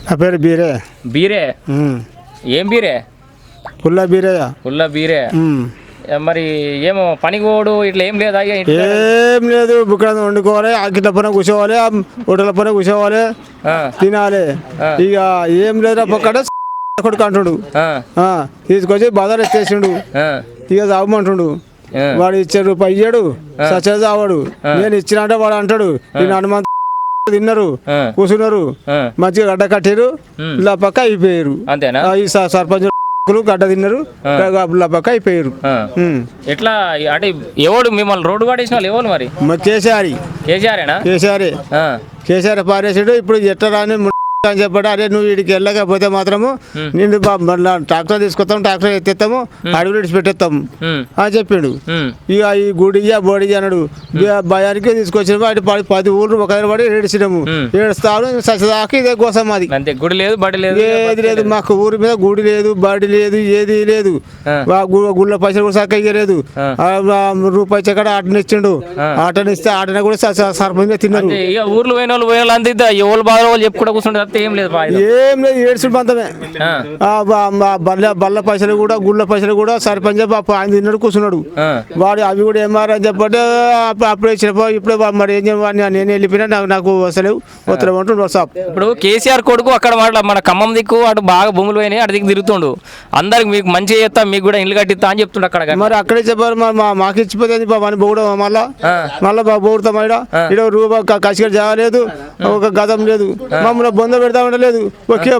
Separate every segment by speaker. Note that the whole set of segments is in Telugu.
Speaker 1: నా పేరు బీరే.
Speaker 2: బీరే? ఏం బీరే?
Speaker 1: పుల్ల బీరే.
Speaker 2: పుల్ల బీరే. మరి ఏమో పనికి పోడు ఇట్లా ఏం లేదా?
Speaker 1: ఏం లేదు, బుక్కడ వండుకోవాలి, ఆకిట్ల పైన కూర్చోవాలి, హోటల్ పైన కూర్చోవాలి, తినాలి. ఇక ఏం లేదు పక్కన కొడుకు అంటుడు, తీసుకొచ్చి బజార్ ఎత్తేసిండు. ఇక చావమంటుండు. వాడు ఇచ్చే రూపాయి ఇయ్యాడు, సచ్చే చావాడు. నేను ఇచ్చినంటే వాడు అంటాడు నేను హనుమంతు తిన్నారు, కూర్చున్నారు, మంచిగా గడ్డ కట్టారు, ఇలా పక్క అయిపోయారు.
Speaker 2: అంతేనా?
Speaker 1: ఈ సర్పంచ్ గడ్డ తిన్నారు, పక్క అయిపోయారు.
Speaker 2: ఎట్లా అంటే ఎవడు మిమ్మల్ని రోడ్డు పడేసిన వాళ్ళు ఎవరు మరి?
Speaker 1: కేసీఆర్. కేసీఆర్ పారేసాడు. ఇప్పుడు ఎట్లా రాని అని చెప్పాడు. అరే నువ్వు వీడికి వెళ్ళకపోతే మాత్రము నిన్ను ట్రాక్టర్ తీసుకొస్తాము, ట్రాక్టర్ ఎత్తేస్తాము, అడుగులు విడిచిపెట్టేస్తాము అని చెప్పిండు. ఇక ఈ గుడియా బోడి అన్నాడు. భయానికి తీసుకొచ్చినాము. అటు 10 ఊళ్ళు ఒక పడి ఏడిచినాము. ఏడుస్తాను సచ్చదాకా ఇదే కోసం. అది
Speaker 2: అంతే, గుడి లేదు బడి లేదు,
Speaker 1: ఏది లేదు. మాకు ఊరి మీద గుడి లేదు, బడి లేదు, ఏది లేదు. గుళ్ళ పైసలు కూడా చక్కగా ఇవ్వలేదు. రూపాయి చెక్కడ ఆటని ఇచ్చిండు. ఆటని ఇస్తే ఆటని కూడా సర్పంచ్ తిన్నారు.
Speaker 2: ఇక ఊర్లు పోయిన వాళ్ళు పోయిన వాళ్ళు అంతే ఎవరు బాధ వాళ్ళు చెప్పుకుంటూ కూర్చుంటారు. ఏం లేదు,
Speaker 1: ఏడ్చుడు పంతమే. బల్ల పైసలు కూడా గుళ్ళ పైసలు కూడా సర్పంచ్ ఆయన తిన్నాడు, కూర్చున్నాడు. వాడు అవి కూడా ఏమారని చెప్పంటే అప్పుడు ఇచ్చినప్పుడు ఇప్పుడే మరి ఏం చెప్పాలి, నేను వెళ్ళిపోయినా నాకు వస్తలేవు వస్తలేవు అంటుండు.
Speaker 2: ఇప్పుడు కేసీఆర్ కొడుకు అక్కడ మన ఖమ్మం దిక్కు అటు బాగా భూములు పోయినాయి, అటు దిక్కు తిరుగుతుండు. అందరికి మీకు మంచిగా చేస్తా, మీకు కూడా ఇల్లు కట్టిస్తా అని చెప్తుండే అక్కడ.
Speaker 1: మరి అక్కడే చెప్పారు, మాకు ఇచ్చిపోతే అని బోగడం మళ్ళా బోగుతాం. ఇక్కడ రూపా కసిగా జాగలేదు, ఒక గతం లేదు, మమ్మల్ని బొంద పెడతా ఉండలేదు. ఓకే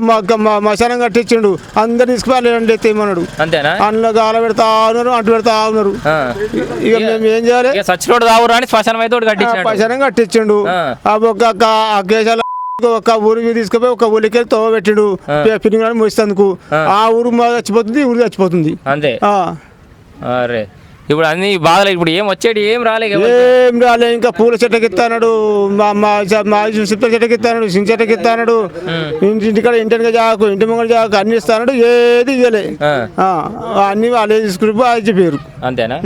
Speaker 1: మశానం కట్టించిండు, అందరు తీసుకుపోయాలి ఎత్తేయమన్నాడు.
Speaker 2: అంతేనా?
Speaker 1: అందులో గాల పెడతా ఉన్నారు, అంటు పెడతా ఉన్నారు. ఇక మేము ఏం చేయాలి? శ్మశానం కట్టించిండు. ఆ కేశాల ఒక ఊరికి తీసుకుపోయి ఒక ఊరికి తోవ పెట్టిండు పిల్లలు మోసేందుకు. ఆ ఊరు చచ్చిపోతుంది, ఊరు చచ్చిపోతుంది.
Speaker 2: అంతే. అరే ఇప్పుడు అన్ని బాధలు. ఇప్పుడు ఏం వచ్చేది ఏం రాలే,
Speaker 1: ఇంకా పూల చెట్టుకి ఇస్తాడు, సిప్పల చెట్టుకి ఇస్తాడు, సింగ్ చెట్టుకి ఇస్తాడు, ఇంటికాడ ఇంటిగా జాకు, ఇంటి ముంగడు జాకు అన్ని ఇస్తాడు. ఏది ఇవ్వలే, అన్ని వాళ్ళే తీసుకుని చెప్పారు.
Speaker 2: అంతేనా?